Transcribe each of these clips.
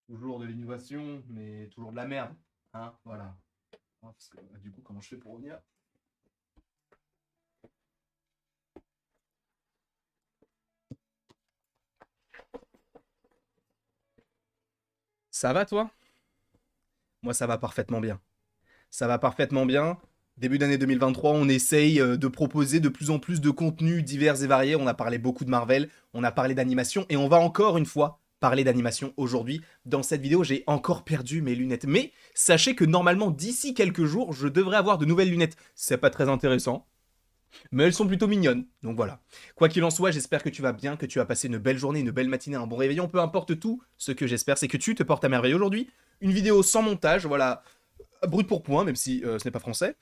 Toujours de l'innovation, mais toujours de la merde. Hein, voilà. Parce que, du coup, comment je fais pour revenir? Ça va toi? Moi ça va parfaitement bien. Ça va parfaitement bien. Début d'année 2023, on essaye de proposer de plus en plus de contenus divers et variés. On a parlé beaucoup de Marvel, on a parlé d'animation et on va encore une fois parler d'animation aujourd'hui. Dans cette vidéo, j'ai encore perdu mes lunettes. Mais sachez que normalement, d'ici quelques jours, je devrais avoir de nouvelles lunettes. C'est pas très intéressant, mais elles sont plutôt mignonnes. Donc voilà. Quoi qu'il en soit, j'espère que tu vas bien, que tu vas passer une belle journée, une belle matinée, un bon réveillon. Peu importe tout, ce que j'espère, c'est que tu te portes à merveille aujourd'hui. Une vidéo sans montage, voilà, brut pour point, même si ce n'est pas français.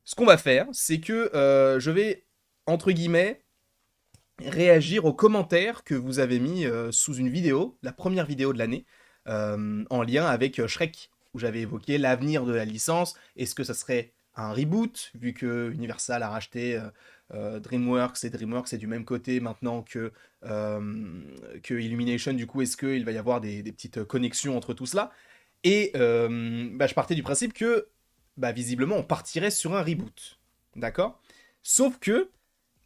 Ce qu'on va faire, c'est que je vais, entre guillemets, réagir aux commentaires que vous avez mis sous une vidéo, la première vidéo de l'année, en lien avec Shrek, où j'avais évoqué l'avenir de la licence. Est-ce que ça serait un reboot, vu que Universal a racheté DreamWorks, et DreamWorks est du même côté maintenant que Illumination, du coup, est-ce qu'il va y avoir des petites connexions entre tout cela? Et je partais du principe que, visiblement, on partirait sur un reboot. D'accord? Sauf que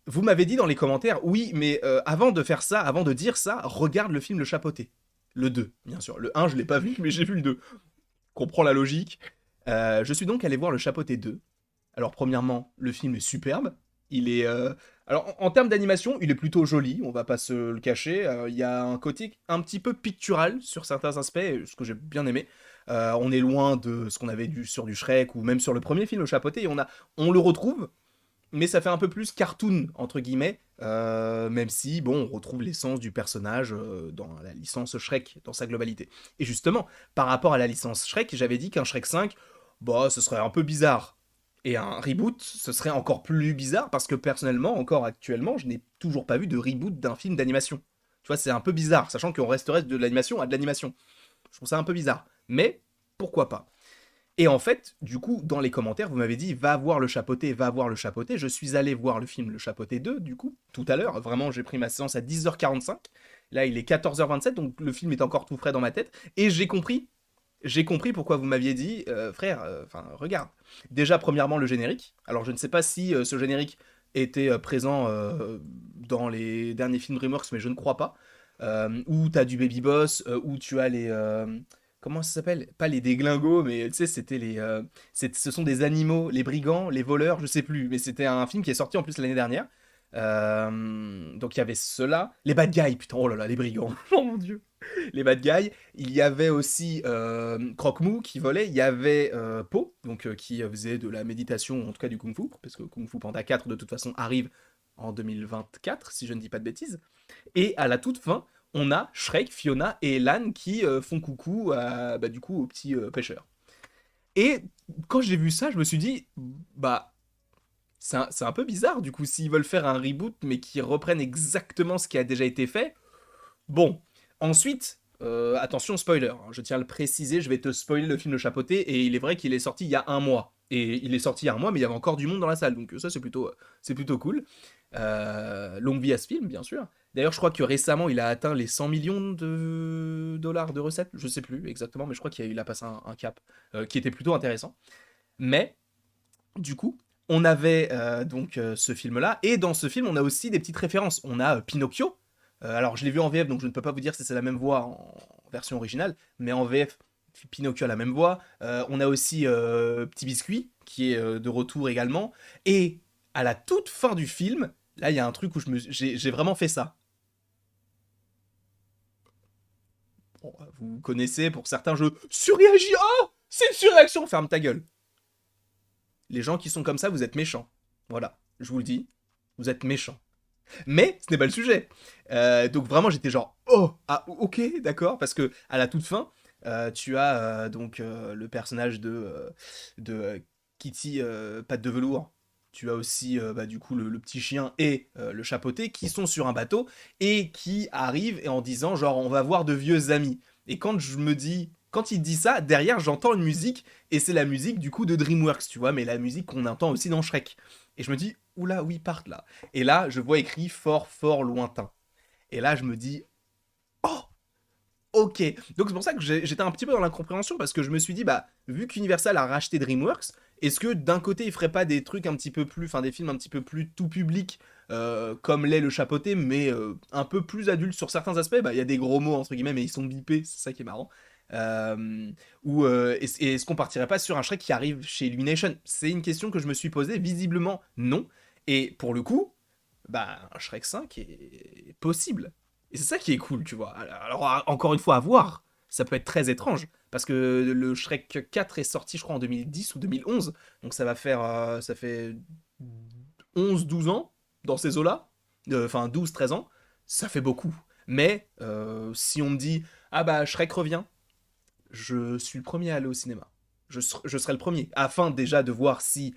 vous m'avez dit dans les commentaires, oui, mais avant de faire ça, avant de dire ça, regarde le film Le Chapeauté. Le 2, bien sûr. Le 1, je l'ai pas vu, mais j'ai vu le 2. Comprends la logique. Je suis donc allé voir Le Chapeauté 2. Alors, premièrement, le film est superbe. Il est. Alors, en termes d'animation, il est plutôt joli, on va pas se le cacher. Il y a un côté un petit peu pictural sur certains aspects, ce que j'ai bien aimé. On est loin de ce qu'on avait vu sur du Shrek ou même sur le premier film, Le Chapeauté, et on le retrouve, mais ça fait un peu plus cartoon, entre guillemets, même si, bon, on retrouve l'essence du personnage dans la licence Shrek, dans sa globalité. Et justement, par rapport à la licence Shrek, j'avais dit qu'un Shrek 5, ce serait un peu bizarre. Et un reboot, ce serait encore plus bizarre, parce que personnellement, encore actuellement, je n'ai toujours pas vu de reboot d'un film d'animation. Tu vois, c'est un peu bizarre, sachant qu'on resterait de l'animation à de l'animation. Je trouve ça un peu bizarre. Mais, pourquoi pas? Et en fait, du coup, dans les commentaires, vous m'avez dit va voir le chapeauté, va voir le chapeauté. Je suis allé voir le film Le Chapeauté 2, du coup, tout à l'heure. Vraiment, j'ai pris ma séance à 10h45. Là, il est 14h27, donc le film est encore tout frais dans ma tête. Et j'ai compris. J'ai compris pourquoi vous m'aviez dit, frère, enfin, regarde. Déjà, premièrement, le générique. Alors, je ne sais pas si ce générique était présent dans les derniers films DreamWorks, mais je ne crois pas. Où tu as du Baby Boss, où tu as les. Comment ça s'appelle? Pas les déglingos, mais tu sais, c'était les. Ce sont des animaux, les brigands, les voleurs, je sais plus. Mais c'était un film qui est sorti en plus l'année dernière. Donc il y avait cela. Les bad guys, putain, oh là là, les brigands. Oh mon dieu. Les bad guys. Il y avait aussi Croque-Mou qui volait. Il y avait Po, donc qui faisait de la méditation, en tout cas du Kung Fu, parce que Kung Fu Panda 4 de toute façon arrive en 2024, si je ne dis pas de bêtises. Et à la toute fin, on a Shrek, Fiona et Elan qui font coucou du coup aux petits pêcheurs. Et quand j'ai vu ça, je me suis dit, bah, c'est un peu bizarre du coup, s'ils veulent faire un reboot mais qui reprennent exactement ce qui a déjà été fait. Bon, ensuite, attention spoiler, hein, je tiens à le préciser, je vais te spoiler le film Le Chapeauté, et il est vrai qu'il est sorti il y a un mois. Et il est sorti il y a un mois, mais il y avait encore du monde dans la salle, donc ça c'est plutôt cool. Longue vie à ce film, bien sûr. D'ailleurs, je crois que récemment, il a atteint les 100 millions de dollars de recettes, je sais plus exactement, mais je crois qu'il a passé un cap qui était plutôt intéressant. Mais, du coup, on avait donc ce film-là, et dans ce film, on a aussi des petites références. On a Pinocchio. Alors, je l'ai vu en VF, donc je ne peux pas vous dire si c'est la même voix en version originale, mais en VF, Pinocchio a la même voix. On a aussi Petit Biscuit, qui est de retour également. Et à la toute fin du film, là, il y a un truc où j'ai vraiment fait ça. Bon, vous connaissez, pour certains, je surréagis. Oh, c'est une surréaction. Ferme ta gueule. Les gens qui sont comme ça, vous êtes méchants. Voilà, je vous le dis, vous êtes méchants. Mais ce n'est pas le sujet. Donc vraiment, j'étais genre, oh, ah, ok, d'accord, parce que à la toute fin, tu as donc le personnage de Kitty Patte de Velours. Tu as aussi du coup le petit chien et le chapeauté qui sont sur un bateau et qui arrivent et en disant genre on va voir de vieux amis. Et quand il dit ça, derrière j'entends une musique et c'est la musique du coup de DreamWorks, tu vois, mais la musique qu'on entend aussi dans Shrek. Et je me dis oula, oui, partent là. Et là, je vois écrit fort, fort lointain. Et là, je me dis, oh, ok. Donc c'est pour ça que j'étais un petit peu dans l'incompréhension, parce que je me suis dit, bah, vu qu'Universal a racheté DreamWorks, est-ce que d'un côté, ils feraient pas des trucs un petit peu plus, enfin des films un petit peu plus tout public, comme l'est Le Chapeauté, mais un peu plus adulte sur certains aspects. Bah, il y a des gros mots, entre guillemets, mais ils sont bipés, c'est ça qui est marrant. Ou est-ce qu'on partirait pas sur un Shrek qui arrive chez Illumination? C'est une question que je me suis posée, visiblement non. Et pour le coup, bah, un Shrek 5 est possible. Et c'est ça qui est cool, tu vois. Alors, encore une fois, à voir. Ça peut être très étrange. Parce que le Shrek 4 est sorti, je crois, en 2010 ou 2011. Donc ça va faire. Ça fait 11-12 ans dans ces eaux-là. Enfin, 12-13 ans. Ça fait beaucoup. Mais si on me dit, ah bah, Shrek revient, je suis le premier à aller au cinéma. Je serai le premier. Afin déjà de voir si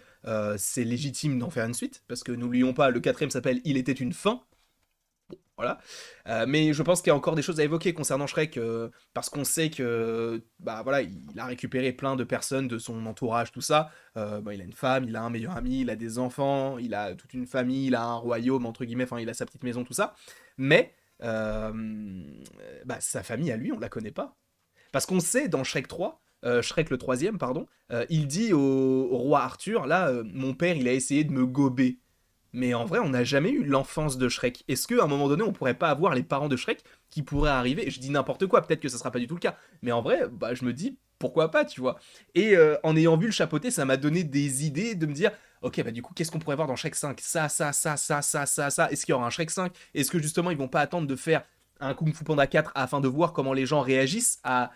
c'est légitime d'en faire une suite. Parce que n'oublions pas, le quatrième s'appelle Il était une fin. Voilà. Mais je pense qu'il y a encore des choses à évoquer concernant Shrek, parce qu'on sait que, bah voilà, il a récupéré plein de personnes de son entourage, tout ça. Bah, il a une femme, il a un meilleur ami, il a des enfants, il a toute une famille, il a un royaume, entre guillemets, enfin, il a sa petite maison, tout ça. Mais, euh, bah, sa famille à lui, on la connaît pas. Parce qu'on sait dans Shrek 3, Shrek le troisième, pardon, il dit au roi Arthur, là, mon père, il a essayé de me gober. Mais en vrai, on n'a jamais eu l'enfance de Shrek. Est-ce qu'à un moment donné, on pourrait pas avoir les parents de Shrek qui pourraient arriver? Je dis n'importe quoi, peut-être que ça sera pas du tout le cas. Mais en vrai, bah, je me dis, pourquoi pas, tu vois. Et en ayant vu le chapeauté, ça m'a donné des idées de me dire, ok, bah du coup, qu'est-ce qu'on pourrait voir dans Shrek 5? Ça. Est-ce qu'il y aura un Shrek 5? Est-ce que justement, ils vont pas attendre de faire un Kung Fu Panda 4 afin de voir comment les gens réagissent à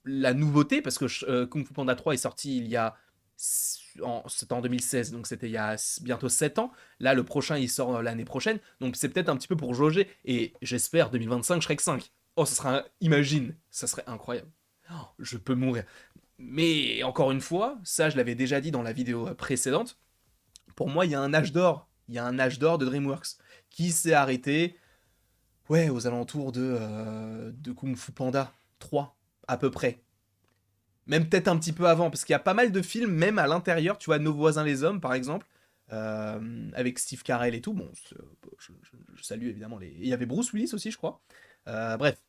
la nouveauté? Parce que Kung Fu Panda 3 est sorti il y a c'était en 2016, donc c'était il y a bientôt 7 ans. Là, le prochain, il sort l'année prochaine. Donc c'est peut-être un petit peu pour jauger. Et j'espère 2025, Shrek 5. Oh, ça serait imagine, ça serait incroyable. Oh, je peux mourir. Mais encore une fois, ça je l'avais déjà dit dans la vidéo précédente, pour moi il y a un âge d'or. Il y a un âge d'or de DreamWorks qui s'est arrêté, ouais, aux alentours de Kung Fu Panda 3, à peu près. Même peut-être un petit peu avant, parce qu'il y a pas mal de films, même à l'intérieur, tu vois, Nos voisins les hommes, par exemple, avec Steve Carell et tout. Bon, je salue évidemment les. Il y avait Bruce Willis aussi, je crois. Bref,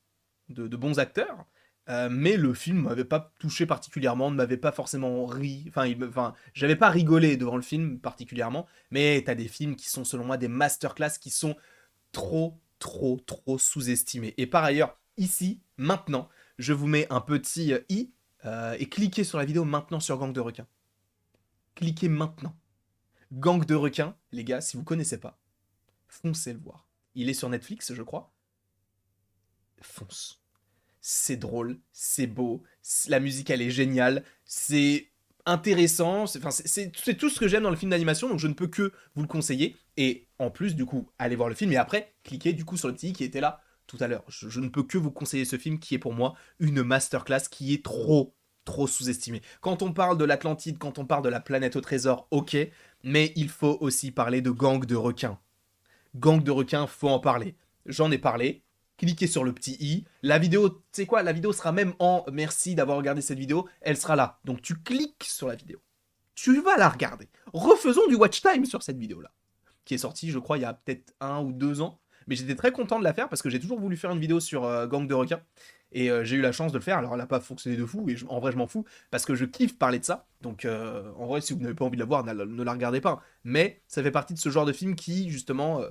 de bons acteurs. Mais le film m'avait pas touché particulièrement, ne m'avait pas forcément ri. Enfin, j'avais pas rigolé devant le film particulièrement. Mais t'as des films qui sont, selon moi, des masterclass qui sont trop sous-estimés. Et par ailleurs, ici, maintenant, je vous mets un petit i et cliquez sur la vidéo maintenant sur Gang de requins. Cliquez maintenant. Gang de requins, les gars, si vous connaissez pas, foncez le voir. Il est sur Netflix, je crois. Fonce. C'est drôle, c'est beau, la musique elle est géniale, c'est intéressant, c'est tout ce que j'aime dans le film d'animation, donc je ne peux que vous le conseiller. Et en plus, du coup, allez voir le film et après, cliquez du coup sur le petit i qui était là tout à l'heure. Je ne peux que vous conseiller ce film qui est pour moi une masterclass qui est trop sous-estimé. Quand on parle de l'Atlantide, quand on parle de la planète au trésor, ok, mais il faut aussi parler de Gang de requins. Gang de requins, faut en parler. J'en ai parlé. Cliquez sur le petit i. La vidéo, tu sais quoi, la vidéo sera même en merci d'avoir regardé cette vidéo. Elle sera là. Donc tu cliques sur la vidéo. Tu vas la regarder. Refaisons du watch time sur cette vidéo-là. Qui est sortie, je crois, il y a peut-être 1 ou 2 ans. Mais j'étais très content de la faire parce que j'ai toujours voulu faire une vidéo sur Gang de requins. Et j'ai eu la chance de le faire. Alors elle n'a pas fonctionné de fou. Et en vrai, je m'en fous. Parce que je kiffe parler de ça. Donc en vrai, si vous n'avez pas envie de la voir, ne la regardez pas. Mais ça fait partie de ce genre de film qui, justement,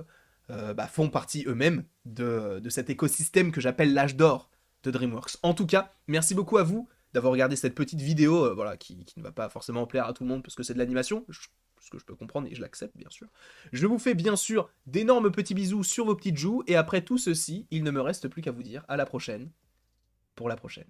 bah, font partie eux-mêmes de cet écosystème que j'appelle l'âge d'or de DreamWorks. En tout cas, merci beaucoup à vous d'avoir regardé cette petite vidéo voilà, qui ne va pas forcément plaire à tout le monde parce que c'est de l'animation, ce que je peux comprendre et je l'accepte bien sûr. Je vous fais bien sûr d'énormes petits bisous sur vos petites joues et après tout ceci, il ne me reste plus qu'à vous dire à la prochaine pour la prochaine.